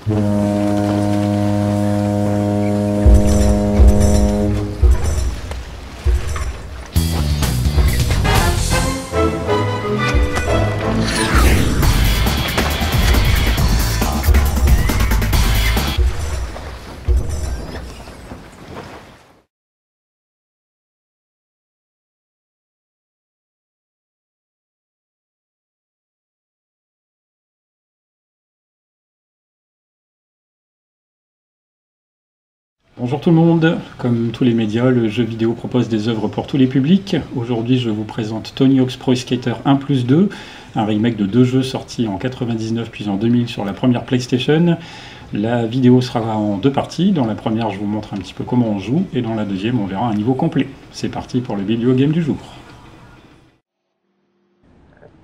Bonjour tout le monde, comme tous les médias, le jeu vidéo propose des œuvres pour tous les publics. Aujourd'hui je vous présente Tony Hawk's Pro Skater 1+2, un remake de deux jeux sortis en 99 puis en 2000 sur la première PlayStation. La vidéo sera en deux parties, dans la première je vous montre un petit peu comment on joue, et dans la deuxième on verra un niveau complet. C'est parti pour le vidéo game du jour.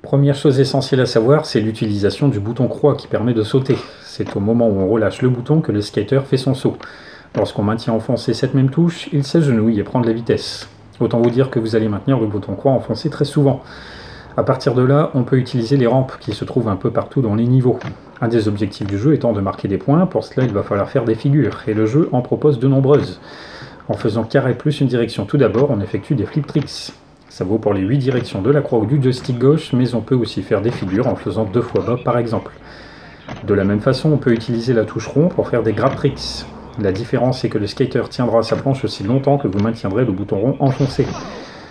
Première chose essentielle à savoir, c'est l'utilisation du bouton croix qui permet de sauter. C'est au moment où on relâche le bouton que le skater fait son saut. Lorsqu'on maintient enfoncé cette même touche, il s'agenouille et prend de la vitesse. Autant vous dire que vous allez maintenir le bouton croix enfoncé très souvent. A partir de là, on peut utiliser les rampes qui se trouvent un peu partout dans les niveaux. Un des objectifs du jeu étant de marquer des points, pour cela il va falloir faire des figures, et le jeu en propose de nombreuses. En faisant carré plus une direction tout d'abord, on effectue des flip tricks. Ça vaut pour les 8 directions de la croix ou du joystick gauche, mais on peut aussi faire des figures en faisant 2 fois bas par exemple. De la même façon, on peut utiliser la touche rond pour faire des grab tricks. La différence est que le skater tiendra sa planche aussi longtemps que vous maintiendrez le bouton rond enfoncé.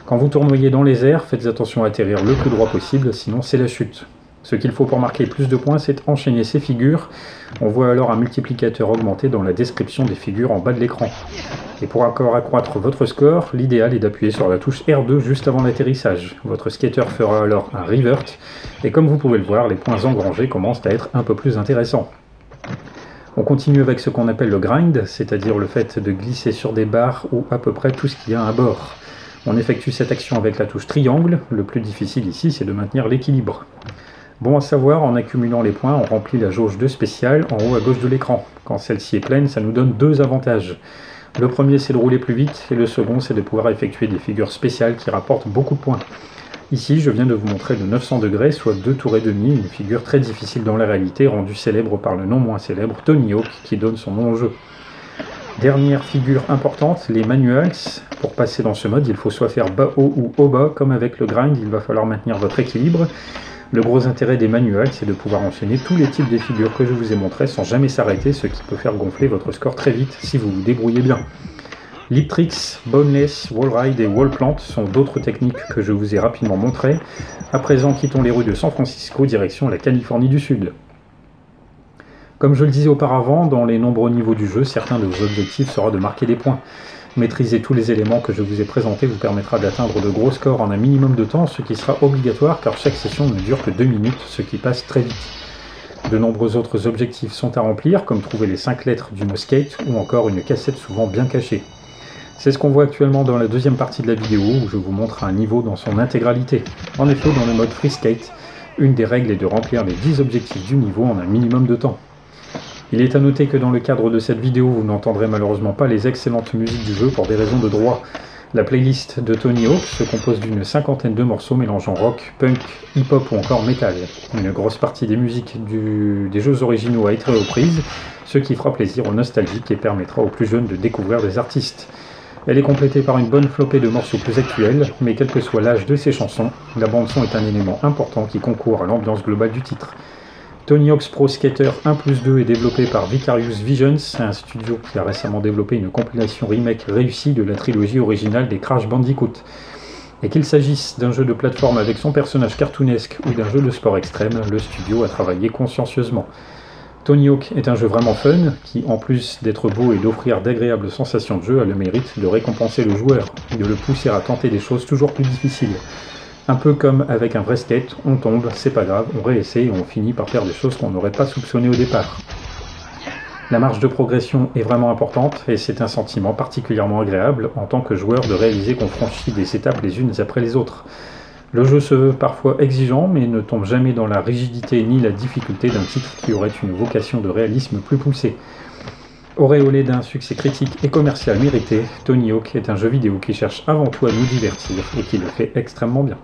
Quand vous tournoyez dans les airs, faites attention à atterrir le plus droit possible, sinon c'est la chute. Ce qu'il faut pour marquer plus de points, c'est enchaîner ces figures. On voit alors un multiplicateur augmenté dans la description des figures en bas de l'écran. Et pour encore accroître votre score, l'idéal est d'appuyer sur la touche R2 juste avant l'atterrissage. Votre skater fera alors un revert, et comme vous pouvez le voir, les points engrangés commencent à être un peu plus intéressants. On continue avec ce qu'on appelle le grind, c'est-à-dire le fait de glisser sur des barres ou à peu près tout ce qu'il y a à bord. On effectue cette action avec la touche triangle, le plus difficile ici c'est de maintenir l'équilibre. Bon à savoir, en accumulant les points, on remplit la jauge de spécial en haut à gauche de l'écran. Quand celle-ci est pleine, ça nous donne deux avantages. Le premier c'est de rouler plus vite, et le second c'est de pouvoir effectuer des figures spéciales qui rapportent beaucoup de points. Ici, je viens de vous montrer le 900 degrés, soit 2 tours et demi, une figure très difficile dans la réalité, rendue célèbre par le non moins célèbre Tony Hawk, qui donne son nom au jeu. Dernière figure importante, les manuals. Pour passer dans ce mode, il faut soit faire bas-haut ou haut-bas, comme avec le grind, il va falloir maintenir votre équilibre. Le gros intérêt des manuals, c'est de pouvoir enchaîner tous les types de figures que je vous ai montrés sans jamais s'arrêter, ce qui peut faire gonfler votre score très vite si vous vous débrouillez bien. Lip tricks, boneless, wall ride et wall plant sont d'autres techniques que je vous ai rapidement montrées. À présent, quittons les rues de San Francisco, direction la Californie du Sud. Comme je le disais auparavant, dans les nombreux niveaux du jeu, certains de vos objectifs sera de marquer des points. Maîtriser tous les éléments que je vous ai présentés vous permettra d'atteindre de gros scores en un minimum de temps, ce qui sera obligatoire car chaque session ne dure que 2 minutes, ce qui passe très vite. De nombreux autres objectifs sont à remplir, comme trouver les 5 lettres du mot skate ou encore une cassette souvent bien cachée. C'est ce qu'on voit actuellement dans la deuxième partie de la vidéo où je vous montre un niveau dans son intégralité. En effet, dans le mode Free Skate, une des règles est de remplir les 10 objectifs du niveau en un minimum de temps. Il est à noter que dans le cadre de cette vidéo, vous n'entendrez malheureusement pas les excellentes musiques du jeu pour des raisons de droit. La playlist de Tony Hawk se compose d'une 50aine de morceaux mélangeant rock, punk, hip-hop ou encore metal. Une grosse partie des musiques des jeux originaux a été reprise, ce qui fera plaisir aux nostalgiques et permettra aux plus jeunes de découvrir des artistes. Elle est complétée par une bonne flopée de morceaux plus actuels, mais quel que soit l'âge de ces chansons, la bande-son est un élément important qui concourt à l'ambiance globale du titre. Tony Hawk's Pro Skater 1+2 est développé par Vicarious Visions, un studio qui a récemment développé une compilation remake réussie de la trilogie originale des Crash Bandicoot. Et qu'il s'agisse d'un jeu de plateforme avec son personnage cartoonesque ou d'un jeu de sport extrême, le studio a travaillé consciencieusement. Tony Hawk est un jeu vraiment fun, qui en plus d'être beau et d'offrir d'agréables sensations de jeu, a le mérite de récompenser le joueur, et de le pousser à tenter des choses toujours plus difficiles. Un peu comme avec un vrai skate, on tombe, c'est pas grave, on réessaie et on finit par faire des choses qu'on n'aurait pas soupçonnées au départ. La marge de progression est vraiment importante, et c'est un sentiment particulièrement agréable en tant que joueur de réaliser qu'on franchit des étapes les unes après les autres. Le jeu se veut parfois exigeant, mais ne tombe jamais dans la rigidité ni la difficulté d'un titre qui aurait une vocation de réalisme plus poussée. Auréolé d'un succès critique et commercial mérité, Tony Hawk est un jeu vidéo qui cherche avant tout à nous divertir et qui le fait extrêmement bien.